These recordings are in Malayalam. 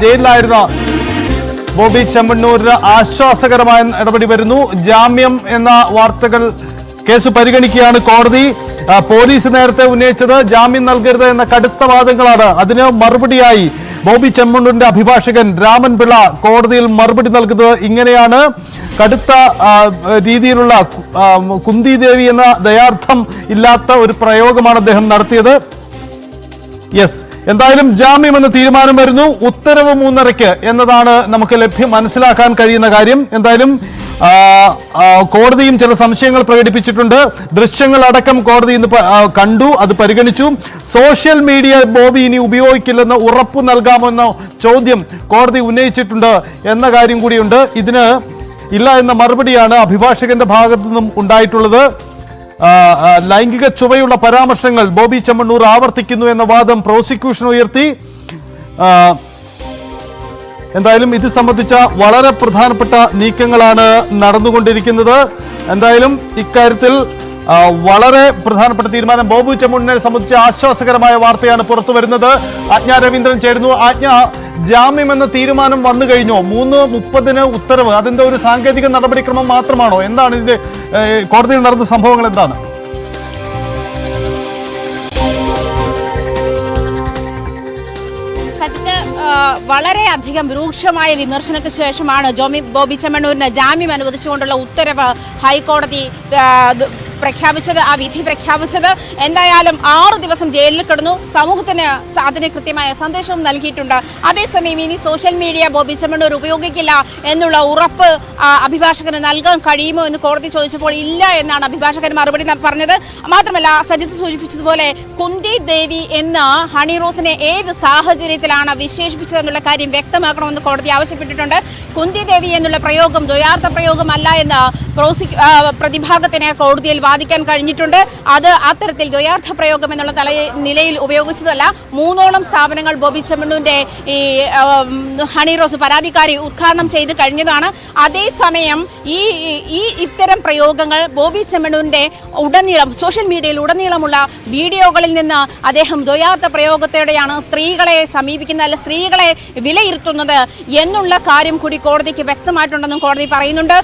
ജയിലിലായിരുന്ന ബോബി ചെമ്മണ്ണൂരിന് ആശ്വാസകരമായ നടപടി വരുന്നു. ജാമ്യം എന്ന വാർത്തകൾ കേസ് പരിഗണിക്കുകയാണ് കോടതി. പോലീസ് നേരത്തെ ഉന്നയിച്ചത് ജാമ്യം നൽകരുത് എന്ന കടുത്ത വാദങ്ങളാണ്. അതിന് മറുപടിയായി ബോബി ചെമ്മണ്ണൂരിന്റെ അഭിഭാഷകൻ രാമൻ പിള്ള കോടതിയിൽ മറുപടി നൽകുന്നത് ഇങ്ങനെയാണ്. കടുത്ത രീതിയിലുള്ള കുന്തി ദേവി എന്ന ദയാർത്ഥം ഇല്ലാത്ത ഒരു പ്രയോഗമാണ് അദ്ദേഹം നടത്തിയത്. യെസ്, എന്തായാലും ജാമ്യം എന്ന തീരുമാനം വരുന്നു. ഉത്തരവ് 3:30 എന്നതാണ് നമുക്ക് മനസ്സിലാക്കാൻ കഴിയുന്ന കാര്യം. എന്തായാലും കോടതിയും ചില സംശയങ്ങൾ പ്രകടിപ്പിച്ചിട്ടുണ്ട്. ദൃശ്യങ്ങൾ അടക്കം കോടതി ഇന്ന് കണ്ടു, അത് പരിഗണിച്ചു. സോഷ്യൽ മീഡിയ ബോബി ഇനി ഉപയോഗിക്കില്ലെന്ന് ഉറപ്പു നൽകാമെന്ന ചോദ്യം കോടതി ഉന്നയിച്ചിട്ടുണ്ട് എന്ന കാര്യം കൂടിയുണ്ട്. ഇതിന് ഇല്ല എന്ന മറുപടിയാണ് അഭിഭാഷകന്റെ ഭാഗത്തു നിന്നും ഉണ്ടായിട്ടുള്ളത്. ലൈംഗിക ചുവയുള്ള പരാമർശങ്ങൾ ബോബി ചെമ്മണ്ണൂർ ആവർത്തിക്കുന്നു എന്ന വാദം പ്രോസിക്യൂഷൻ ഉയർത്തി. എന്തായാലും ഇത് സംബന്ധിച്ച വളരെ പ്രധാനപ്പെട്ട നീക്കങ്ങളാണ് നടന്നുകൊണ്ടിരിക്കുന്നത്. എന്തായാലും ഇക്കാര്യത്തിൽ വളരെ പ്രധാനപ്പെട്ട തീരുമാനം ബോബി ചെമ്മണ്ണൂരിനെ സംബന്ധിച്ച ആശ്വാസകരമായ വാർത്തയാണ് പുറത്തു വരുന്നത്. ആജ്ഞ രവീന്ദ്രൻ ചേരുന്നു. ആജ്ഞ, ജാമ്യം എന്ന തീരുമാനം വന്നു കഴിഞ്ഞോ? 3:30 ഉത്തരവ്, അതിന്റെ ഒരു സാങ്കേതിക നടപടിക്രമം മാത്രമാണോ? എന്താണ് ഇതിന്റെ കോടതിയിൽ നടന്ന സംഭവങ്ങൾ എന്താണ്? വളരെയധികം രൂക്ഷമായ വിമർശനത്തിന് ശേഷമാണ് ബോബി ചെമ്മണ്ണൂരിന് ജാമ്യം അനുവദിച്ചുകൊണ്ടുള്ള ഉത്തരവ് ഹൈക്കോടതി പ്രഖ്യാപിച്ചത്, ആ വിധി പ്രഖ്യാപിച്ചത്. എന്തായാലും 6 ദിവസം ജയിലിൽ കിടന്നു. സമൂഹത്തിന് അതിന് കൃത്യമായ സന്ദേശവും നൽകിയിട്ടുണ്ട്. അതേസമയം ഇനി സോഷ്യൽ മീഡിയ ബോബി ചെമ്മണ്ണൂർ ഉപയോഗിക്കില്ല എന്നുള്ള ഉറപ്പ് അഭിഭാഷകന് നൽകാൻ കഴിയുമോ എന്ന് കോടതി ചോദിച്ചപ്പോൾ ഇല്ല എന്നാണ് അഭിഭാഷകൻ മറുപടി പറഞ്ഞത്. മാത്രമല്ല, സജിത്ത് സൂചിപ്പിച്ചതുപോലെ കുന്തി ദേവി എന്ന ഹണി റോസിനെ ഏത് സാഹചര്യത്തിലാണ് വിശേഷിപ്പിച്ചതെന്നുള്ള കാര്യം വ്യക്തമാക്കണമെന്ന് കോടതി ആവശ്യപ്പെട്ടിട്ടുണ്ട്. കുന്തി ദേവി എന്നുള്ള പ്രയോഗം ദ്വയാർത്ഥ പ്രയോഗമല്ല എന്ന് പ്രതിഭാഗത്തിന് കോടതിയിൽ വാദിക്കാൻ കഴിഞ്ഞിട്ടുണ്ട്. അത് അത്തരത്തിൽ ദ്വയാർത്ഥ പ്രയോഗം എന്നുള്ള നിലയിൽ ഉപയോഗിച്ചതല്ല. 3ഓളം സ്ഥാപനങ്ങൾ ബോബി ചെമ്മണ്ണൂരിന്റെ ഈ ഹണി റോസ് പരാതിക്കാരി ഉദ്ഘാടനം ചെയ്ത് കഴിഞ്ഞതാണ്. അതേസമയം ഇത്തരം പ്രയോഗങ്ങൾ ബോബി ചെമ്മണ്ണൂരിന്റെ ഉടനീളം സോഷ്യൽ മീഡിയയിൽ ഉടനീളമുള്ള വീഡിയോകളിൽ നിന്ന് അദ്ദേഹം ദ്വയാർത്ഥ പ്രയോഗത്തോടെയാണ് സ്ത്രീകളെ സമീപിക്കുന്നത്, അല്ല സ്ത്രീകളെ വിലയിരുത്തുന്നത് എന്നുള്ള കാര്യം കൂടി കോടതിക്ക് വ്യക്തമായിട്ടുണ്ടെന്നും കോടതി പറയുന്നുണ്ട്.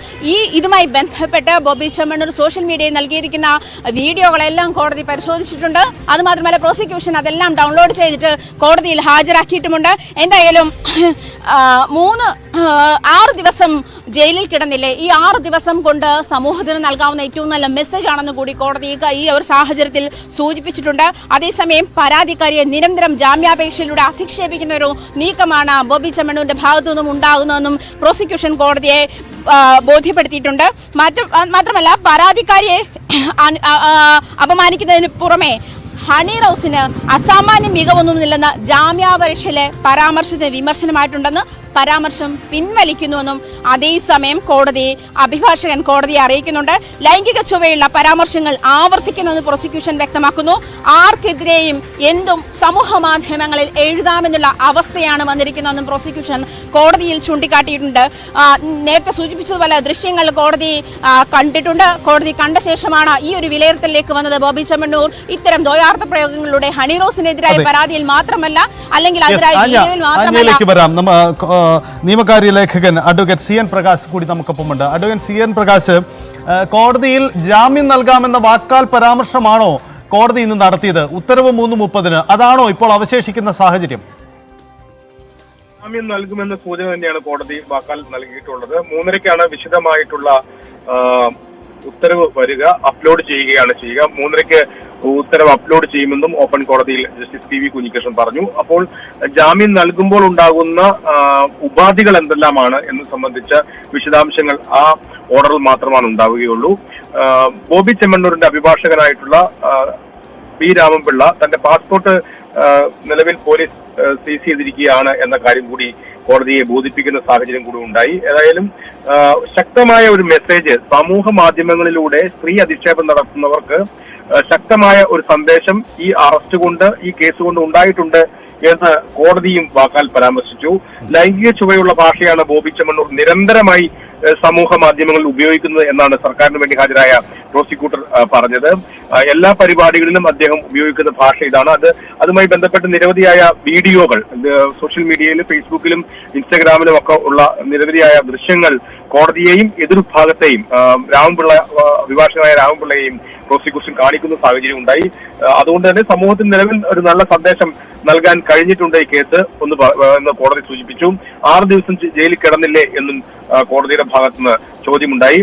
ഇതുമായി ബന്ധപ്പെട്ട് ബോബി ചെമ്മണ്ണൂർ സോഷ്യൽ മീഡിയയിൽ നൽകിയിരിക്കുന്ന വീഡിയോകളെല്ലാം കോടതി പരിശോധിച്ചിട്ടുണ്ട്. അതുമാത്രമല്ല, പ്രോസിക്യൂഷൻ അതെല്ലാം ഡൗൺലോഡ് ചെയ്തിട്ട് കോടതിയിൽ ഹാജരാക്കിയിട്ടുമുണ്ട്. എന്തായാലും 6 ദിവസം ജയിലിൽ കിടന്നില്ലേ, ഈ 6 ദിവസം കൊണ്ട് സമൂഹത്തിന് നൽകാവുന്ന ഏറ്റവും നല്ല മെസ്സേജ് ആണെന്ന് കൂടി കോടതി ഈ ഒരു സാഹചര്യത്തിൽ സൂചിപ്പിച്ചിട്ടുണ്ട്. അതേസമയം പരാതിക്കാരിയെ നിരന്തരം ജാമ്യാപേക്ഷയിലൂടെ അധിക്ഷേപിക്കുന്ന ഒരു നീക്കമാണ് ബോബി ചെമ്മണ്ണൂരിന്റെ ഭാഗത്തു നിന്നും ഉണ്ടാകുന്നതെന്നും പ്രോസിക്യൂഷൻ കോടതിയെ ബോധ്യപ്പെടുത്തിയിട്ടുണ്ട്. മാത്രമല്ല, പരാതിക്കാരിയെ അപമാനിക്കുന്നതിന് പുറമെ ഹണി റോസിന് അസാമാന്യ മികവൊന്നുമില്ലെന്ന ജാമ്യാപേക്ഷയിലെ പരാമർശത്തിന് വിമർശനമായിട്ടുണ്ടെന്ന് പരാമർശം പിൻവലിക്കുന്നുവെന്നും അതേസമയം അഭിഭാഷകൻ കോടതിയെ അറിയിക്കുന്നുണ്ട്. ലൈംഗിക ചുവയുള്ള പരാമർശങ്ങൾ ആവർത്തിക്കുന്നെന്ന് പ്രോസിക്യൂഷൻ വ്യക്തമാക്കുന്നു. ആർക്കെതിരെയും എന്തും സമൂഹ മാധ്യമങ്ങളിൽ എഴുതാമെന്നുള്ള അവസ്ഥയാണ് വന്നിരിക്കുന്നതെന്നും പ്രോസിക്യൂഷൻ കോടതിയിൽ ചൂണ്ടിക്കാട്ടിയിട്ടുണ്ട്. നേരത്തെ സൂചിപ്പിച്ചതുപോലെ ദൃശ്യങ്ങൾ കോടതി കണ്ടിട്ടുണ്ട്. കോടതി കണ്ട ശേഷമാണ് ഈ ഒരു വിലയിരുത്തലിലേക്ക് വന്നത്. ബോബി ചെമ്മണ്ണൂർ ഇത്തരം ദ്വയാർത്ഥ പ്രയോഗങ്ങളിലൂടെ ഹണി റോസിനെതിരായ പരാതിയിൽ മാത്രമല്ല, അല്ലെങ്കിൽ അതിരായ വീഡിയോയിൽ മാത്രമല്ല. നിയമകാര്യ ലേഖകൻ അഡ്വക്കേറ്റ് CN പ്രകാശ് കൂടി നമുക്കൊപ്പമുണ്ട്. അഡ്വക്കേറ്റ് CN പ്രകാശ്, കോടതിയിൽ ജാമ്യം നൽകാമെന്ന വാക്കാൽ പരാമർശമാണോ കോടതി ഇന്ന് നടത്തിയത്? ഉത്തരവ് 3:30 അതാണോ ഇപ്പോൾ അവശേഷിക്കുന്ന സാഹചര്യം? ജാമ്യം നൽകുമെന്ന സൂചന തന്നെയാണ് കോടതി വാക്കാൽ നൽകിയിട്ടുള്ളത്. 3:30 വിശദമായിട്ടുള്ള ഉത്തരവ് വരിക, അപ്ലോഡ് ചെയ്യുകയാണ് ചെയ്യുക. 3:30 ഉത്തരവ് അപ്ലോഡ് ചെയ്യുമെന്നും ഓപ്പൺ കോടതിയിൽ ജസ്റ്റിസ് PV കുഞ്ഞികൃഷ്ണൻ പറഞ്ഞു. അപ്പോൾ ജാമ്യം നൽകുമ്പോൾ ഉണ്ടാകുന്ന ഉപാധികൾ എന്തെല്ലാമാണ് എന്ന് സംബന്ധിച്ച വിശദാംശങ്ങൾ ആ ഓർഡറിൽ മാത്രമാണ് ഉണ്ടാവുകയുള്ളൂ. ബോബി ചെമ്മണ്ണൂരിന്റെ അഭിഭാഷകനായിട്ടുള്ള പി രാമൻപിള്ള തന്റെ പാസ്പോർട്ട് നിലവിൽ പോലീസ് സീസ് ചെയ്തിരിക്കുകയാണ് എന്ന കാര്യം കൂടി കോടതിയെ ബോധിപ്പിക്കുന്ന സാഹചര്യം കൂടി ഉണ്ടായി. ഏതായാലും ശക്തമായ ഒരു മെസ്സേജ് സമൂഹ മാധ്യമങ്ങളിലൂടെ സ്ത്രീ അധിക്ഷേപം നടത്തുന്നവർക്ക് ശക്തമായ ഒരു സന്ദേശം ഈ അറസ്റ്റ് കൊണ്ട്, ഈ കേസ് കൊണ്ട് ഉണ്ടായിട്ടുണ്ട് എന്ന് കോടതിയും വാക്കാൽ പരാമർശിച്ചു. ലൈംഗിക ചുവയുള്ള ഭാഷയാണ് ബോബി ചെമ്മണ്ണൂർ നിരന്തരമായി സമൂഹ മാധ്യമങ്ങൾ ഉപയോഗിക്കുന്നത് എന്നാണ് സർക്കാരിന് വേണ്ടി ഹാജരായ പ്രോസിക്യൂട്ടർ പറഞ്ഞത്. എല്ലാ പരിപാടികളിലും അദ്ദേഹം ഉപയോഗിക്കുന്ന ഭാഷ ഇതാണ്. അതുമായി ബന്ധപ്പെട്ട് നിരവധിയായ വീഡിയോകൾ സോഷ്യൽ മീഡിയയിലും ഫേസ്ബുക്കിലും ഇൻസ്റ്റഗ്രാമിലും ഒക്കെ ഉള്ള നിരവധിയായ ദൃശ്യങ്ങൾ കോടതിയെയും എതിർഭാഗത്തെയും അഭിഭാഷകനായ രാമൻപിള്ളയെയും പ്രോസിക്യൂഷൻ കാണിക്കുന്ന സാഹചര്യം ഉണ്ടായി. അതുകൊണ്ട് തന്നെ സമൂഹത്തിന് നിലവിൽ ഒരു നല്ല സന്ദേശം നൽകാൻ കഴിഞ്ഞിട്ടുണ്ട് ഈ കേസ് എന്ന് കോടതി സൂചിപ്പിച്ചു. 6 ദിവസം ജയിലിൽ കിടന്നില്ലേ എന്നും കോടതിയുടെ ഭാഗത്തുനിന്ന് ചോദ്യമുണ്ടായി.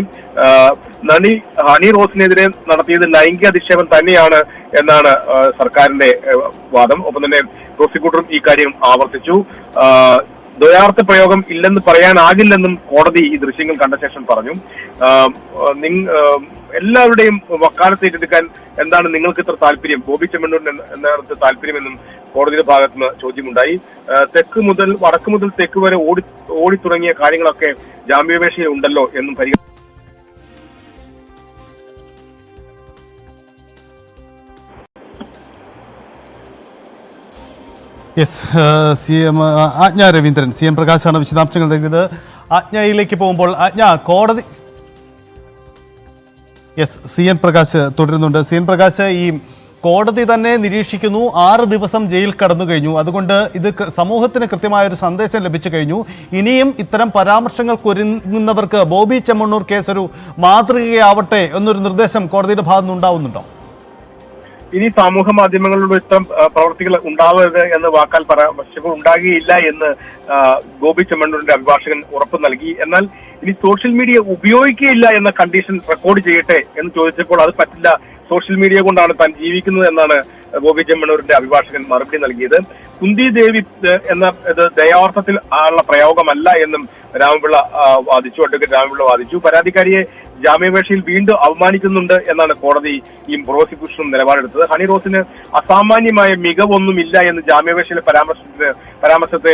ഹണി റോസിനെതിരെ നടത്തിയത് ലൈംഗിക അധിക്ഷേപം തന്നെയാണ് എന്നാണ് സർക്കാരിന്റെ വാദം. ഒപ്പം തന്നെ പ്രോസിക്യൂട്ടറും ഈ കാര്യം ആവർത്തിച്ചു. ദ്വയാർത്ഥ പ്രയോഗം ഇല്ലെന്ന് പറയാനാകില്ലെന്നും കോടതി ഈ ദൃശ്യങ്ങൾ കണ്ട ശേഷം പറഞ്ഞു. എല്ലാവരുടെയും വക്കാലത്ത് ഏറ്റെടുക്കാൻ എന്താണ് നിങ്ങൾക്ക് ഇത്ര താല്പര്യം, ബോബി ചെമ്മണ്ണൂരിന് എന്താണ് താല്പര്യമെന്നും കോടതിയുടെ ഭാഗത്തുനിന്ന് ചോദ്യമുണ്ടായി. വടക്ക് മുതൽ തെക്ക് വരെ ഓടി തുടങ്ങിയ കാര്യങ്ങളൊക്കെ ജാമ്യാപേക്ഷയിൽ ഉണ്ടല്ലോ എന്നും ആജ്ഞ രവീന്ദ്രൻ, CM പ്രകാശാണ് വിശദാംശങ്ങൾ നൽകിയത്. ആജ്ഞയിലേക്ക് പോകുമ്പോൾ കോടതി CN പ്രകാശ് തുടരുന്നുണ്ട്. CN പ്രകാശ്, ഈ കോടതി തന്നെ നിരീക്ഷിക്കുന്നു 6 ദിവസം ജയിൽ കടന്നു കഴിഞ്ഞു. അതുകൊണ്ട് ഇത് സമൂഹത്തിന് കൃത്യമായൊരു സന്ദേശം ലഭിച്ചു കഴിഞ്ഞു. ഇനിയും ഇത്തരം പരാമർശങ്ങൾക്കൊരുങ്ങുന്നവർക്ക് ബോബി ചെമ്മണ്ണൂർ കേസ് ഒരു മാതൃകയാവട്ടെ എന്നൊരു നിർദ്ദേശം കോടതിയുടെ ഭാഗത്തുനിന്ന് ഉണ്ടാവുന്നുണ്ടോ? ഇനി സമൂഹ മാധ്യമങ്ങളിലൂടെ ഇത്തരം പ്രവർത്തികൾ ഉണ്ടാവരുത് എന്ന് വാക്കാൽ പരാമർശങ്ങൾ ഉണ്ടാകുകയില്ല എന്ന് ബോബി ചെമ്മണ്ണൂരിന്റെ അഭിഭാഷകൻ ഉറപ്പ് നൽകി. എന്നാൽ ഇനി സോഷ്യൽ മീഡിയ ഉപയോഗിക്കുകയില്ല എന്ന കണ്ടീഷൻ റെക്കോർഡ് ചെയ്യട്ടെ എന്ന് ചോദിച്ചപ്പോൾ അത് പറ്റില്ല, സോഷ്യൽ മീഡിയ കൊണ്ടാണ് താൻ ജീവിക്കുന്നത് എന്നാണ് ബോബി ചെമ്മണ്ണൂരിന്റെ അഭിഭാഷകൻ മറുപടി നൽകിയത്. കുന്തി ദേവി എന്ന ഇത് ദയാർത്ഥത്തിൽ ഉള്ള പ്രയോഗമല്ല എന്നും അഡ്വക്കേറ്റ് രാമൻപിള്ള വാദിച്ചു. പരാതിക്കാരിയെ ജാമ്യാപേക്ഷയിൽ വീണ്ടും അവമാനിക്കുന്നുണ്ട് എന്നാണ് കോടതി ഈ പ്രോസിക്യൂഷനും നിലപാടെടുത്തത്. ഹണി റോസിന് അസാമാന്യമായ മികവൊന്നുമില്ല എന്ന് ജാമ്യാപേക്ഷയിലെ പരാമർശത്തെ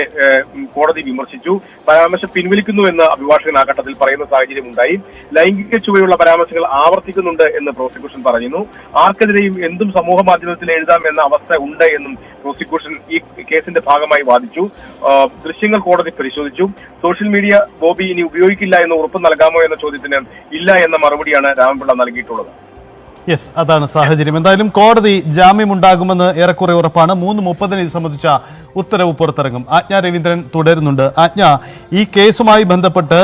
കോടതി വിമർശിച്ചു. പരാമർശം പിൻവലിക്കുന്നു എന്ന് അഭിഭാഷകൻ ആ ഘട്ടത്തിൽ പറയുന്ന സാഹചര്യം ഉണ്ടായി. ലൈംഗിക ചുവയുള്ള പരാമർശങ്ങൾ ആവർത്തിക്കുന്നുണ്ട് എന്ന് പ്രോസിക്യൂഷൻ പറയുന്നു. ആർക്കെതിരെയും എന്തും സമൂഹ മാധ്യമത്തിൽ എഴുതാം എന്ന അവസ്ഥ ഉണ്ട് എന്നും പ്രോസിക്യൂഷൻ ഈ കേസിന്റെ ഭാഗമായി വാദിച്ചു. ദൃശ്യങ്ങൾ കോടതി പരിശോധിച്ചു. സോഷ്യൽ മീഡിയ ബോബി ഇനി ഉപയോഗിക്കില്ല എന്ന് ഉറപ്പ് നൽകാമോ എന്ന ചോദ്യത്തിന് ഇല്ല എന്ന മറുപടിയാണ് രാമൻപിള്ള നൽകിയിട്ടുള്ളത്. അതാണ് സാഹചര്യം. എന്തായാലും കോടതി ജാമ്യമുണ്ടാകുമെന്ന് ഏറെക്കുറെ ഉറപ്പാണ്. 3:30 ഇത് സംബന്ധിച്ച ഉത്തരവ് പുറത്തിറങ്ങും. ആജ്ഞ രവീന്ദ്രൻ തുടരുന്നുണ്ട്. ആജ്ഞ, ഈ കേസുമായി ബന്ധപ്പെട്ട്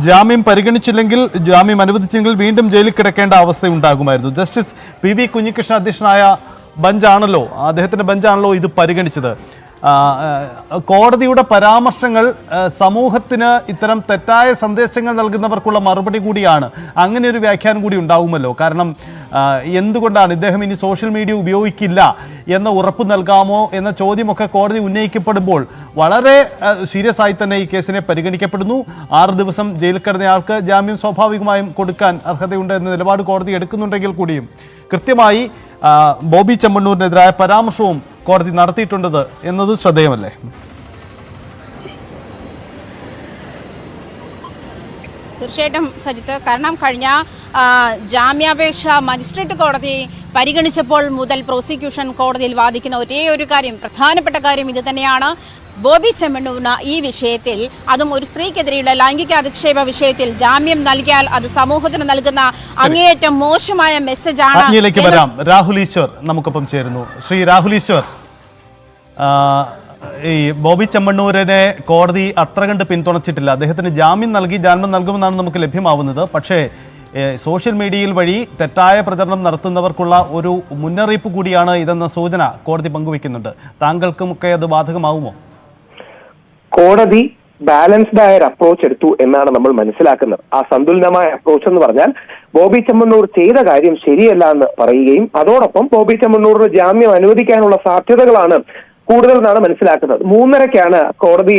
ജാമ്യം പരിഗണിച്ചില്ലെങ്കിൽ, ജാമ്യം അനുവദിച്ചില്ലെങ്കിൽ വീണ്ടും ജയിലിൽ കിടക്കേണ്ട അവസ്ഥയുണ്ടാകുമായിരുന്നു. ജസ്റ്റിസ് PV കുഞ്ഞികൃഷ്ണൻ അധ്യക്ഷനായ അദ്ദേഹത്തിന്റെ ബെഞ്ചാണല്ലോ ഇത് പരിഗണിച്ചത്. കോടതിയുടെ പരാമർശങ്ങൾ സമൂഹത്തിന് ഇത്തരം തെറ്റായ സന്ദേശങ്ങൾ നൽകുന്നവർക്കുള്ള മറുപടി കൂടിയാണ്. അങ്ങനെ ഒരു വ്യാഖ്യാനം കൂടി ഉണ്ടാവുമല്ലോ. കാരണം എന്തുകൊണ്ടാണ് ഇദ്ദേഹം ഇനി സോഷ്യൽ മീഡിയ ഉപയോഗിക്കില്ല എന്ന ഉറപ്പ് നൽകാമോ എന്ന ചോദ്യമൊക്കെ കോടതി ഉന്നയിക്കപ്പെടുമ്പോൾ വളരെ സീരിയസ് ആയി തന്നെ ഈ കേസിനെ പരിഗണിക്കപ്പെടുന്നു. 6 ദിവസം ജയിലിൽ കിടന്നയാൾക്ക് ജാമ്യം സ്വാഭാവികമായും കൊടുക്കാൻ അർഹതയുണ്ട് എന്ന നിലപാട് കോടതി എടുക്കുന്നുണ്ടെങ്കിൽ കൂടിയും കൃത്യമായി ബോബി ചെമ്മണ്ണൂരിനെതിരായ പരാമർശവും കോടതി നടത്തിയിട്ടുണ്ടത് എന്നത് ശ്രദ്ധേയമല്ലേ? തീർച്ചയായിട്ടും സജിത്ത്, കാരണം കഴിഞ്ഞ ജാമ്യാപേക്ഷ മജിസ്ട്രേറ്റ് കോടതി പരിഗണിച്ചപ്പോൾ മുതൽ പ്രോസിക്യൂഷൻ കോടതിയിൽ വാദിക്കുന്ന ഒരേ ഒരു കാര്യം, പ്രധാനപ്പെട്ട കാര്യം ഇത് തന്നെയാണ്. ബോബി ചെമ്മണ്ണൂരിന് ഈ വിഷയത്തിൽ, അതും ഒരു സ്ത്രീക്കെതിരെയുള്ള ലൈംഗിക അധിക്ഷേപ വിഷയത്തിൽ ജാമ്യം നൽകിയാൽ അത് സമൂഹത്തിന് നൽകുന്ന അങ്ങേയറ്റം മോശമായ മെസ്സേജാണ്. വരാം. രാഹുൽ ഈശ്വർ നമുക്കൊപ്പം ചേരുന്നു. ശ്രീ രാഹുൽ ഈശ്വർ, ഈ ബോബി ചെമ്മണ്ണൂരിനെ കോടതി അത്ര കണ്ട് പിന്തുണച്ചിട്ടില്ല. അദ്ദേഹത്തിന് ജാമ്യം നൽകുമെന്നാണ് നമുക്ക് ലഭ്യമാവുന്നത്. പക്ഷേ സോഷ്യൽ മീഡിയയിൽ വഴി തെറ്റായ പ്രചരണം നടത്തുന്നവർക്കുള്ള ഒരു മുന്നറിയിപ്പ് കൂടിയാണ് ഇതെന്ന സൂചന കോടതി പങ്കുവയ്ക്കുന്നുണ്ട്. താങ്കൾക്കുമൊക്കെ അത് ബാധകമാവുമോ? കോടതി ബാലൻസ്ഡ് ആയ ഒരു അപ്രോച്ച് എടുത്തു എന്നാണ് നമ്മൾ മനസ്സിലാക്കുന്നത്. ആ സന്തുലിതമായ അപ്രോച്ച് എന്ന് പറഞ്ഞാൽ ബോബി ചെമ്മണ്ണൂർ ചെയ്ത കാര്യം ശരിയല്ല എന്ന് പറയുകയും അതോടൊപ്പം ബോബി ചെമ്മണ്ണൂറിന് ജാമ്യം അനുവദിക്കാനുള്ള സാധ്യതകളാണ് കൂടുതൽ എന്നാണ് മനസ്സിലാക്കുന്നത്. 3:30 കോടതി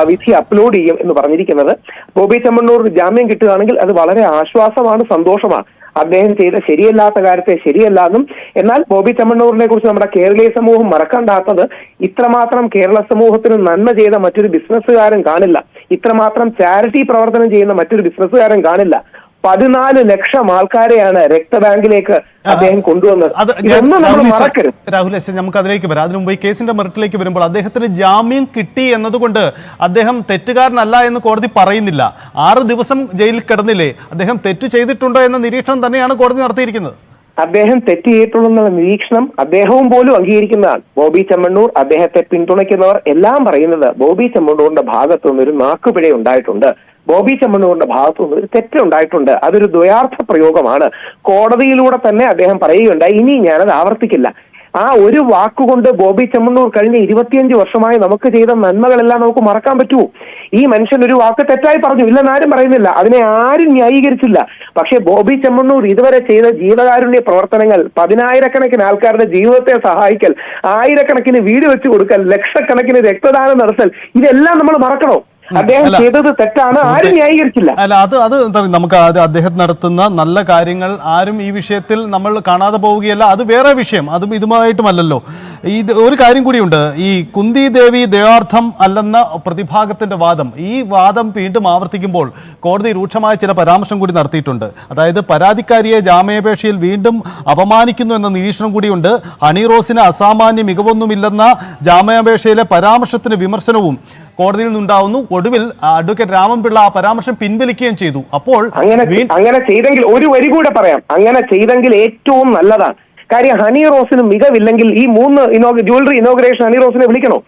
വിധി അപ്ലോഡ് ചെയ്യും എന്ന് പറഞ്ഞിരിക്കുന്നത്. ബോബി ചെമ്മണ്ണൂറിന് ജാമ്യം കിട്ടുകയാണെങ്കിൽ അത് വളരെ ആശ്വാസമാണ്, സന്തോഷമാണ്. അദ്ദേഹം ചെയ്ത ശരിയല്ലാത്ത കാര്യത്തെ ശരിയല്ലാന്നും, എന്നാൽ ബോബി ചെമ്മണ്ണൂരിനെ കുറിച്ച് നമ്മുടെ കേരളീയ സമൂഹം മറക്കണ്ടാത്തത്, ഇത്രമാത്രം കേരള സമൂഹത്തിന് നന്മ ചെയ്ത മറ്റൊരു ബിസിനസ്സുകാരൻ കാണില്ല, ഇത്രമാത്രം ചാരിറ്റി പ്രവർത്തനം ചെയ്യുന്ന മറ്റൊരു ബിസിനസ്സുകാരൻ കാണില്ല. 14 ലക്ഷം ആൾക്കാരെയാണ് രക്തബാങ്കിലേക്ക് അദ്ദേഹം കൊണ്ടുവന്നത്. ഇതൊന്നും നമ്മൾ മറക്കരുത്. രാഹുൽ എസ്, നമുക്ക് അതിലേക്ക് വരാം. അതിനു മുമ്പ് ഈ കേസിന്റെ മെറിറ്റിലേക്ക് വരുമ്പോൾ അദ്ദേഹത്തിന് ജാമ്യം കിട്ടി എന്നതുകൊണ്ട് അദ്ദേഹം തെറ്റുകാരനല്ല എന്ന് കോടതി പറയുന്നില്ല. 6 ദിവസം ജയിലിൽ കിടന്നില്ലേ? അദ്ദേഹം തെറ്റ് ചെയ്തിട്ടുണ്ടോ എന്ന നിരീക്ഷണം തന്നെയാണ് കോടതി നടത്തിയിരിക്കുന്നത്. അദ്ദേഹം തെറ്റ് ചെയ്തിട്ടുള്ള നിരീക്ഷണം അദ്ദേഹവും പോലും അംഗീകരിക്കുന്നതാണ്. ബോബി ചെമ്മണ്ണൂർ, അദ്ദേഹത്തെ പിന്തുണയ്ക്കുന്നവർ എല്ലാം പറയുന്നത് ബോബി ചെമ്മണ്ണൂരിന്റെ ഭാഗത്തു നിന്നൊരു നാക്കുപിഴ ഉണ്ടായിട്ടുണ്ട്, ബോബി ചെമ്മണ്ണൂരിന്റെ ഭാഗത്തുനിന്ന് ഒരു തെറ്റുണ്ടായിട്ടുണ്ട്, അതൊരു ദ്വയാർത്ഥ പ്രയോഗമാണ്. കോടതിയിലൂടെ തന്നെ അദ്ദേഹം പറയുകയുണ്ടായി, ഇനി ഞാനത് ആവർത്തിക്കില്ല. ആ ഒരു വാക്കുകൊണ്ട് ബോബി ചെമ്മണ്ണൂർ കഴിഞ്ഞ 25 വർഷമായി നമുക്ക് ചെയ്ത നന്മകളെല്ലാം നമുക്ക് മറക്കാൻ പറ്റുമോ? ഈ മനുഷ്യൻ ഒരു വാക്ക് തെറ്റായി പറഞ്ഞു, ഇല്ലെന്നാരും പറയുന്നില്ല, അതിനെ ആരും ന്യായീകരിച്ചില്ല. പക്ഷെ ബോബി ചെമ്മണ്ണൂർ ഇതുവരെ ചെയ്ത ജീവകാരുണ്യ പ്രവർത്തനങ്ങൾ, 10,000-കണക്കിന് ആൾക്കാരുടെ ജീവിതത്തെ സഹായിക്കൽ, 1000-കണക്കിന് വീട് വെച്ച് കൊടുക്കൽ, ലക്ഷക്കണക്കിന് രക്തദാനം നടത്തൽ, ഇതെല്ലാം നമ്മൾ മറക്കണോ? അദ്ദേഹം ചെയ്തത് തെറ്റാണ്, ആരും ന്യായീകരിച്ചില്ല. അല്ല, അത് നമുക്ക് അദ്ദേഹം നടത്തുന്ന നല്ല കാര്യങ്ങൾ ആരും ഈ വിഷയത്തിൽ നമ്മൾ കാണാതെ പോവുകയല്ല, അത് വേറെ വിഷയം, അതും ഇതുമായിട്ടുമല്ലല്ലോ. ഇത് ഒരു കാര്യം കൂടിയുണ്ട്, ഈ കുന്തി ദേവി ദയാർത്ഥം അല്ലെന്ന പ്രതിഭാഗത്തിന്റെ വാദം, ഈ വാദം വീണ്ടും ആവർത്തിക്കുമ്പോൾ കോടതി രൂക്ഷമായ ചില പരാമർശം കൂടി നടത്തിയിട്ടുണ്ട്. അതായത് പരാതിക്കാരിയെ ജാമ്യാപേക്ഷയിൽ വീണ്ടും അപമാനിക്കുന്നു എന്ന നിരീക്ഷണം കൂടിയുണ്ട്. ഹണി റോസിന് അസാമാന്യ മികവൊന്നുമില്ലെന്ന ജാമ്യാപേക്ഷയിലെ പരാമർശത്തിന് വിമർശനവും കോടതിയിൽ നിന്നുണ്ടാവുന്നു. ഒടുവിൽ അഡ്വക്കേറ്റ് രാമൻപിള്ള ആ പരാമർശം പിൻവലിക്കുകയും ചെയ്തു. അപ്പോൾ അങ്ങനെ ചെയ്തെങ്കിൽ ഒരു വരി കൂടെ പറയാം, അങ്ങനെ ചെയ്തെങ്കിൽ ഏറ്റവും നല്ലതാണ്. കാര്യം ഹണി റോസിന് മികവില്ലെങ്കിൽ ഈ 3 ജ്വല്ലറി ഇനോഗ്രേഷൻ ഹണി റോസിനെ വിളിക്കണോ?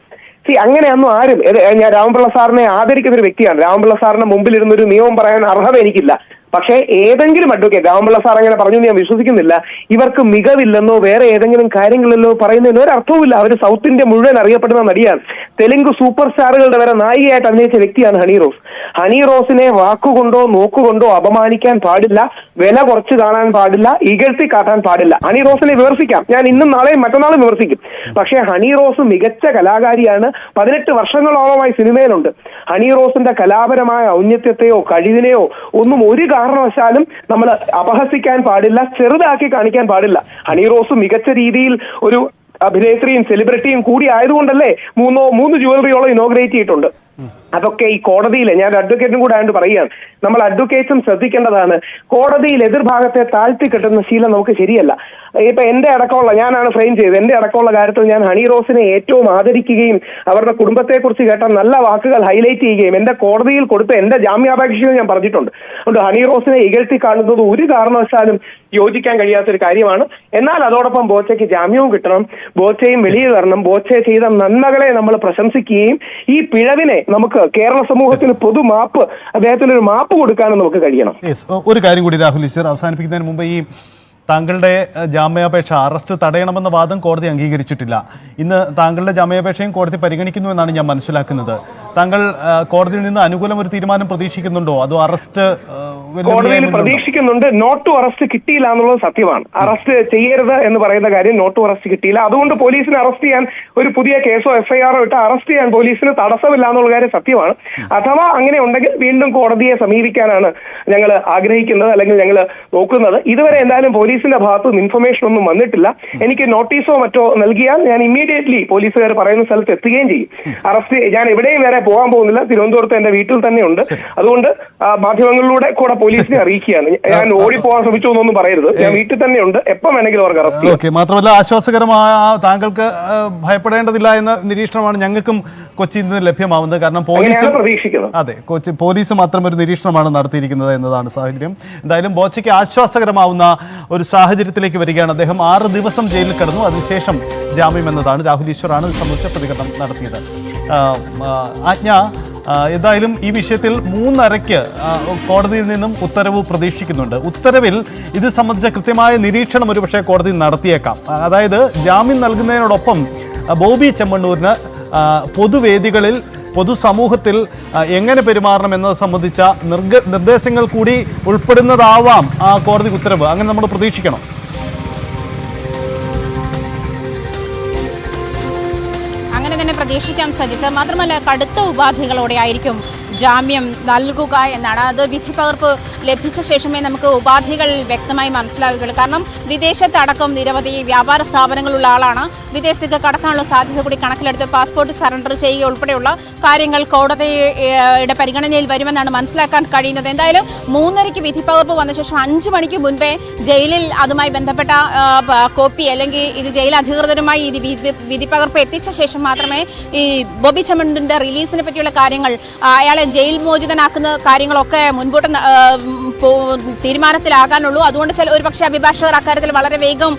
അങ്ങനെയൊന്നും ആരും, ഞാൻ രാമൻപിള്ള സാറിനെ ആദരിക്കുന്ന ഒരു വ്യക്തിയാണ്. രാമൻപിള്ള സാറിന്റെ മുമ്പിൽ ഇരുന്നൊരു നിയമം പറയാൻ അർഹത എനിക്കില്ല. പക്ഷേ ഏതെങ്കിലും അഡ്വക്കേറ്റ്, രാമൻപിള്ള സാർ അങ്ങനെ പറഞ്ഞു ഞാൻ വിശ്വസിക്കുന്നില്ല, ഇവർക്ക് മികവില്ലെന്നോ വേറെ ഏതെങ്കിലും കാര്യങ്ങളിലോ പറയുന്നതിന് ഒരർത്ഥവുമില്ല. അവർ സൗത്ത് ഇന്ത്യ മുഴുവൻ അറിയപ്പെടുന്ന നടിയാണ്. തെലുങ്ക് സൂപ്പർ സ്റ്റാറുകളുടെ വരെ നായികയായിട്ട് അഭിനയിച്ച വ്യക്തിയാണ് ഹണി റോസ്. ഹണി റോസിനെ വാക്കുകൊണ്ടോ നോക്കുകൊണ്ടോ അപമാനിക്കാൻ പാടില്ല, വില കുറച്ച് കാണാൻ പാടില്ല, ഇകഴ്ത്തി കാട്ടാൻ പാടില്ല. ഹണി റോസിനെ വിമർശിക്കാം, ഞാൻ ഇന്നും നാളെയും മറ്റന്നാളും വിമർശിക്കും. പക്ഷേ ഹണി റോസ് മികച്ച കലാകാരിയാണ്, 18 വർഷങ്ങളോളമായി സിനിമയിലുണ്ട്. ഹണി റോസിന്റെ കലാപരമായ ഔന്നത്യത്തെയോ കഴിവിനെയോ ഒന്നും ഒരു കാരണവശാലും നമ്മൾ അപഹസിക്കാൻ പാടില്ല, ചെറുതാക്കി കാണിക്കാൻ പാടില്ല. ഹണി റോസ് മികച്ച രീതിയിൽ ഒരു അഭിനേത്രിയും സെലിബ്രിറ്റിയും കൂടി ആയതുകൊണ്ടല്ലേ 3 ജ്വല്ലറിയോളം ഇനോഗ്രേറ്റ് ചെയ്തിട്ടുണ്ട്. അതൊക്കെ ഈ കോടതിയിൽ, ഞാൻ അഡ്വക്കേറ്റും കൂടെ ആയതുകൊണ്ട് പറയുകയാണ്, നമ്മൾ അഡ്വക്കേറ്റ്സും ശ്രദ്ധിക്കേണ്ടതാണ്. കോടതിയിൽ എതിർഭാഗത്തെ താഴ്ത്തി കെട്ടുന്ന ശീലം നമുക്ക് ശരിയല്ല. ഇപ്പൊ എന്റെ അടക്കമുള്ള, ഞാനാണ് ഫ്രെയിം ചെയ്തത്, എന്റെ അടക്കമുള്ള കാര്യത്തിൽ ഞാൻ ഹണി റോസിനെ ഏറ്റവും ആദരിക്കുകയും അവരുടെ കുടുംബത്തെക്കുറിച്ച് കേട്ട നല്ല വാക്കുകൾ ഹൈലൈറ്റ് ചെയ്യുകയും എന്റെ കോടതിയിൽ കൊടുത്ത എന്റെ ജാമ്യാപേക്ഷയും ഞാൻ പറഞ്ഞിട്ടുണ്ട്. അതുകൊണ്ട് ഹണി റോസിനെ ഇകഴ്ത്തി കാണുന്നത് ഒരു കാരണവശാലും യോജിക്കാൻ കഴിയാത്തൊരു കാര്യമാണ്. എന്നാൽ അതോടൊപ്പം ബോച്ചയ്ക്ക് ജാമ്യവും കിട്ടണം, ബോച്ചയും വെളിയിൽ വരണം. ബോച്ച ചെയ്ത നന്മകളെ നമ്മൾ പ്രശംസിക്കുകയും ഈ പിഴവിനെ നമുക്ക് കേരള സമൂഹത്തിന് പൊതു മാപ്പ്, അദ്ദേഹത്തിന് ഒരു മാപ്പ് കൊടുക്കാനും നമുക്ക് കഴിയണം. ഒരു കാര്യം കൂടി രാഹുൽ ഈശ്വർ, അവസാനിപ്പിക്കുന്നതിന് മുമ്പ് ഈ താങ്കളുടെ ജാമ്യാപേക്ഷ അറസ്റ്റ് തടയണമെന്ന വാദം കോടതി അംഗീകരിച്ചിട്ടില്ല. ഇന്ന് താങ്കളുടെ ജാമ്യാപേക്ഷയും കോടതി പരിഗണിക്കുന്നു എന്നാണ് ഞാൻ മനസ്സിലാക്കുന്നത്. താങ്കൾ കോടതിയിൽ നിന്ന് അനുകൂലം ഒരു തീരുമാനം പ്രതീക്ഷിക്കുന്നുണ്ടോ? അതോ അറസ്റ്റ് കോടതിയിൽ പ്രതീക്ഷിക്കുന്നുണ്ട്. നോട്ട് ടു അറസ്റ്റ് കിട്ടിയില്ല എന്നുള്ളത് സത്യമാണ്. അറസ്റ്റ് ചെയ്യരുത് എന്ന് പറയുന്ന കാര്യം നോട്ട് ടു അറസ്റ്റ് കിട്ടിയില്ല. അതുകൊണ്ട് പോലീസിന് അറസ്റ്റ് ചെയ്യാൻ ഒരു പുതിയ കേസോ FIR ഇട്ട് അറസ്റ്റ് ചെയ്യാൻ പോലീസിന് തടസ്സമില്ല എന്നുള്ള കാര്യം സത്യമാണ്. അഥവാ അങ്ങനെ ഉണ്ടെങ്കിൽ വീണ്ടും കോടതിയെ സമീപിക്കാനാണ് ഞങ്ങൾ ആഗ്രഹിക്കുന്നത്, അല്ലെങ്കിൽ ഞങ്ങൾ നോക്കുന്നത്. ഇതുവരെ എന്തായാലും പോലീസിന്റെ ഭാഗത്തു നിന്ന് ഇൻഫർമേഷൻ ഒന്നും വന്നിട്ടില്ല. എനിക്ക് നോട്ടീസോ മറ്റോ നൽകിയാൽ ഞാൻ ഇമ്മീഡിയറ്റ്ലി പോലീസുകാർ പറയുന്ന സ്ഥലത്ത് എത്തുകയും ചെയ്യും. അറസ്റ്റ് ഞാൻ എവിടെയും വേറെ പോകാൻ പോകുന്നില്ല, തിരുവനന്തപുരത്ത് എന്റെ വീട്ടിൽ തന്നെ ഉണ്ട്. അതുകൊണ്ട് മാധ്യമങ്ങളിലൂടെ കൂടെ പോലീസിനെ അറിയിക്കുകയാണ്. ഞാൻ ഓടിപ്പോകാൻ ശ്രമിച്ചു എന്നൊന്നും പറയരുത്, ഞാൻ വീട്ടിൽ തന്നെ ഉണ്ട്, എപ്പം വേണമെങ്കിലും അവർക്ക് അറസ്റ്റ് ചെയ്യാം. മാത്രമല്ല ആശ്വാസകരമായ, താങ്കൾക്ക് ഭയപ്പെടേണ്ടതില്ല എന്ന നിരീക്ഷണമാണ് ഞങ്ങൾക്കും കൊച്ചിയിൽ നിന്ന് ലഭ്യമാവുന്നത്. കാരണം പോലീസ് പ്രതീക്ഷിക്കുന്നത്, അതെ, പോലീസ് മാത്രം ഒരു നിരീക്ഷണമാണ് നടത്തിയിരിക്കുന്നത് എന്നതാണ് സാഹചര്യം. എന്തായാലും ബോച്ചയ്ക്ക് ആശ്വാസകരമാവുന്ന ഒരു സാഹചര്യത്തിലേക്ക് വരികയാണ്. അദ്ദേഹം 6 ദിവസം ജയിലിൽ കിടന്നു, അതിനുശേഷം ജാമ്യം എന്നതാണ്. രാഹുൽ ഈശ്വറാണ് ഇത് സംബന്ധിച്ച പ്രതികരണം നടത്തിയത്. ആജ്ഞ, എന്തായാലും ഈ വിഷയത്തിൽ 3:30-ക്ക് കോടതിയിൽ നിന്നും ഉത്തരവ് പ്രതീക്ഷിക്കുന്നുണ്ട്. ഉത്തരവിൽ ഇത് സംബന്ധിച്ച കൃത്യമായ നിരീക്ഷണം ഒരുപക്ഷെ കോടതി നടത്തിയേക്കാം. അതായത് ജാമ്യം നൽകുന്നതിനോടൊപ്പം ബോബി ചെമ്മണ്ണൂരിന് പൊതുവേദികളിൽ, പൊതുസമൂഹത്തിൽ എങ്ങനെ പെരുമാറണം എന്നത് സംബന്ധിച്ച നിർദ്ദേശങ്ങൾ കൂടി ഉൾപ്പെടുന്നതാവാം ആ കോടതി ഉത്തരവ്. അങ്ങനെ നമ്മൾ പ്രതീക്ഷിക്കണം. അങ്ങനെ തന്നെ പ്രതീക്ഷിക്കാം സജിത്ത്. മാത്രമല്ല കടുത്ത ഉപാധികളോടെ ആയിരിക്കും ജാമ്യം നൽകുക എന്നാണ്. അത് വിധി പകർപ്പ് ലഭിച്ച ശേഷമേ നമുക്ക് ഉപാധികൾ വ്യക്തമായി മനസ്സിലാവുകയുള്ളൂ. കാരണം വിദേശത്തടക്കം നിരവധി വ്യാപാര സ്ഥാപനങ്ങളുള്ള ആളാണ്. വിദേശത്തേക്ക് കടക്കാനുള്ള സാധ്യത കൂടി കണക്കിലെടുത്ത് പാസ്പോർട്ട് സറണ്ടർ ചെയ്യുക ഉൾപ്പെടെയുള്ള കാര്യങ്ങൾ കോടതിയുടെ പരിഗണനയിൽ വരുമെന്നാണ് മനസ്സിലാക്കാൻ കഴിയുന്നത്. എന്തായാലും 3:30 വിധി പകർപ്പ് വന്ന ശേഷം 5 മണിക്ക് മുൻപേ ജയിലിൽ അതുമായി ബന്ധപ്പെട്ട കോപ്പി അല്ലെങ്കിൽ ഇത് ജയിൽ അധികൃതരുമായി ഇത് വിധി പകർപ്പ് എത്തിച്ച ശേഷം മാത്രമേ ഈ ബോബി ചെമ്മണ്ണൂരിന്റെ റിലീസിനെ പറ്റിയുള്ള കാര്യങ്ങൾ, അയാളെ ജയിൽ മോചിതനാക്കുന്ന കാര്യങ്ങളൊക്കെ മുൻപോട്ട് തീരുമാനത്തിലാകാനുള്ളൂ. അതുകൊണ്ട് ഒരു പക്ഷേ അഭിഭാഷകർ അക്കാര്യത്തിൽ വളരെ വേഗം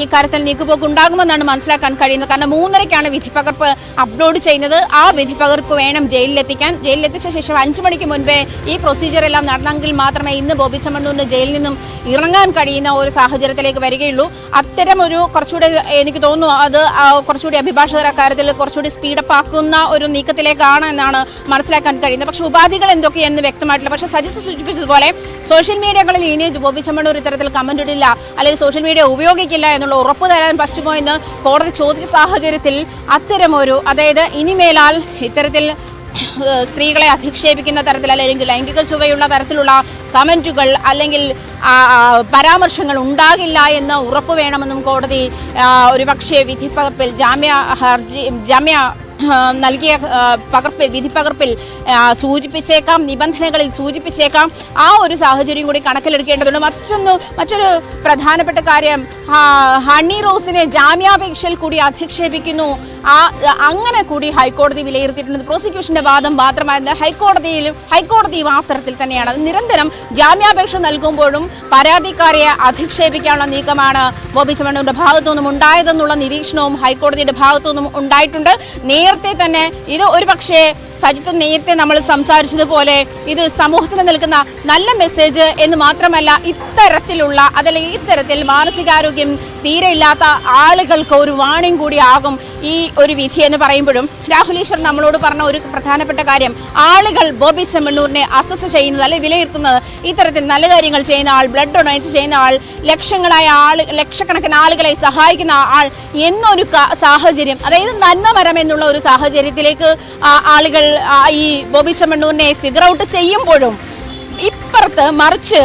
ഈ കാര്യത്തിൽ നീക്കുപോക്ക് ഉണ്ടാകുമെന്നാണ് മനസ്സിലാക്കാൻ കഴിയുന്നത്. കാരണം 3:30 വിധി പകർപ്പ് അപ്ലോഡ് ചെയ്യുന്നത്. ആ വിധി പകർപ്പ് വേണം ജയിലിലെത്തിക്കാൻ. ജയിലിലെത്തിച്ച ശേഷം 5 മണിക്ക് മുൻപേ ഈ പ്രൊസീജിയർ എല്ലാം നടന്നെങ്കിൽ മാത്രമേ ഇന്ന് ബോബി ചെമ്മണ്ണൂരിന് ജയിലിൽ നിന്നും ഇറങ്ങാൻ കഴിയുന്ന ഒരു സാഹചര്യത്തിലേക്ക് വരികയുള്ളൂ. അത്തരം ഒരു കുറച്ചുകൂടി എനിക്ക് തോന്നുന്നു അത് കുറച്ചുകൂടി അഭിഭാഷകർ അക്കാര്യത്തിൽ കുറച്ചുകൂടി സ്പീഡപ്പ് ആക്കുന്ന ഒരു നീക്കത്തിലേക്കാണ് എന്നാണ് മനസ്സിലാക്കാൻ കഴിയുന്നത്. പക്ഷേ ഉപാധികൾ എന്തൊക്കെയെന്ന് വ്യക്തമായിട്ടില്ല. പക്ഷേ സജിത്ത് സൂചിപ്പിച്ചതുപോലെ സോഷ്യൽ മീഡിയകളിൽ ഇനി ബോബി ചെമ്മണ്ണൂർ ഇത്തരത്തിൽ കമന്റ് ഇടില്ല അല്ലെങ്കിൽ സോഷ്യൽ മീഡിയ ഉപയോഗിക്കില്ല എന്നുള്ള ഉറപ്പ് തരാൻ പറ്റുമോ എന്ന് കോടതി ചോദിച്ച സാഹചര്യത്തിൽ അത്തരമൊരു, അതായത് ഇനിമേലാൽ ഇത്തരത്തിൽ സ്ത്രീകളെ അധിക്ഷേപിക്കുന്ന തരത്തിൽ അല്ലെങ്കിൽ ലൈംഗിക ചുവയുള്ള തരത്തിലുള്ള കമന്റുകൾ അല്ലെങ്കിൽ പരാമർശങ്ങൾ ഉണ്ടാകില്ല എന്ന് ഉറപ്പ് വേണമെന്നും കോടതി ഒരുപക്ഷെ വിധി പകർപ്പിൽ ജാമ്യ നൽകിയ വിധി പകർപ്പിൽ സൂചിപ്പിച്ചേക്കാം, നിബന്ധനകളിൽ സൂചിപ്പിച്ചേക്കാം. ആ ഒരു സാഹചര്യം കൂടി കണക്കിലെടുക്കേണ്ടതുണ്ട്. മറ്റൊരു പ്രധാനപ്പെട്ട കാര്യം, ഹണി റോസിനെ ജാമ്യാപേക്ഷയിൽ കൂടി അധിക്ഷേപിക്കുന്നു. അങ്ങനെ കൂടി ഹൈക്കോടതി വിലയിരുത്തിയിട്ടുണ്ട്. പ്രോസിക്യൂഷന്റെ വാദം മാത്രമായിരുന്നു ഹൈക്കോടതിയും ആ തരത്തിൽ തന്നെയാണ്. അത് നിരന്തരം ജാമ്യാപേക്ഷ നൽകുമ്പോഴും പരാതിക്കാരെ അധിക്ഷേപിക്കാനുള്ള നീക്കമാണ് ബോബി ചെമ്മണ്ണൂരിന്റെ ഭാഗത്തു നിന്നും ഉണ്ടായതെന്നുള്ള നിരീക്ഷണവും ഹൈക്കോടതിയുടെ ഭാഗത്തു നിന്നും ഉണ്ടായിട്ടുണ്ട്. നേരത്തെ തന്നെ ഇത് ഒരു പക്ഷേ സജിത്ത് നേരത്തെ നമ്മൾ സംസാരിച്ചതുപോലെ ഇത് സമൂഹത്തിന് നൽകുന്ന നല്ല മെസ്സേജ് എന്ന് മാത്രമല്ല, ഇത്തരത്തിൽ മാനസികാരോഗ്യം തീരെ ഇല്ലാത്ത ആളുകൾക്ക് ഒരു വാണിംഗ് കൂടി ആകും ഈ ഒരു വിധി എന്ന് പറയുമ്പോഴും. രാഹുൽ ഈശ്വർ നമ്മളോട് പറഞ്ഞ ഒരു പ്രധാനപ്പെട്ട കാര്യം, ആളുകൾ ബോബി ചെമ്മണ്ണൂരിനെ അസസ് ചെയ്യുന്നത് അല്ലെങ്കിൽ വിലയിരുത്തുന്നത് ഇത്തരത്തിൽ നല്ല കാര്യങ്ങൾ ചെയ്യുന്ന ആൾ, ബ്ലഡ് ഡൊണേറ്റ് ചെയ്യുന്ന ആൾ, ലക്ഷക്കണക്കിന് ആളുകളെ സഹായിക്കുന്ന ആൾ എന്നൊരു സാഹചര്യം, അതായത് നന്മമരം എന്നുള്ള ഒരു സാഹചര്യത്തിലേക്ക് ആളുകൾ ഈ ബോബി ചെമ്മണ്ണൂരിനെ ഫിഗർ ഔട്ട് ചെയ്യുമ്പോഴും ഇപ്പുറത്ത് മറിച്ച്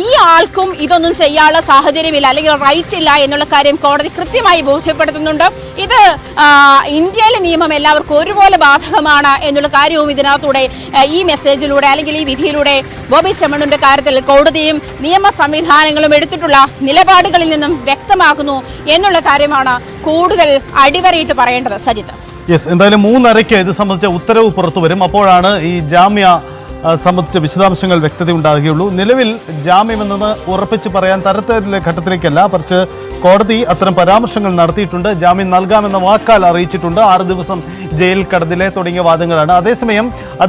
ഈ ആൾക്കും ഇതൊന്നും ചെയ്യാനുള്ള സാഹചര്യമില്ല അല്ലെങ്കിൽ റൈറ്റ് ഇല്ല എന്നുള്ള കാര്യം കോടതി കൃത്യമായി ബോധ്യപ്പെടുത്തുന്നുണ്ട്. ഇത് ഇന്ത്യയിലെ നിയമം എല്ലാവർക്കും ഒരുപോലെ ബാധകമാണ് എന്നുള്ള കാര്യവും ഇതിനകത്തൂടെ ഈ മെസ്സേജിലൂടെ അല്ലെങ്കിൽ ഈ വിധിയിലൂടെ ബോബി ചെമ്മണ്ണൂരിന്റെ കാര്യത്തിൽ കോടതിയും നിയമ സംവിധാനങ്ങളും എടുത്തിട്ടുള്ള നിലപാടുകളിൽ നിന്നും വ്യക്തമാക്കുന്നു എന്നുള്ള കാര്യമാണ് കൂടുതൽ അടിവരയിട്ട് പറയേണ്ടത്. സജിത്ത്, എന്തായാലും 3:30 ഇത് സംബന്ധിച്ച ഉത്തരവ് പുറത്തു വരും. അപ്പോഴാണ് ഈ ജാമ്യ സംബന്ധിച്ച വിശദാംശങ്ങൾ വ്യക്തത ഉണ്ടാകുകയുള്ളൂ. നിലവിൽ ജാമ്യം എന്നത് ഉറപ്പിച്ച് പറയാൻ തരത്തിലെ ഘട്ടത്തിലേക്കല്ല, മറിച്ച് കോടതി അത്തരം പരാമർശങ്ങൾ നടത്തിയിട്ടുണ്ട്. ജാമ്യം നൽകാമെന്ന വാക്കാൽ അറിയിച്ചിട്ടുണ്ട്. 6 ദിവസം ജയിൽ കടന്നിലെ തുടങ്ങിയ വാദങ്ങളാണ്. അതേസമയം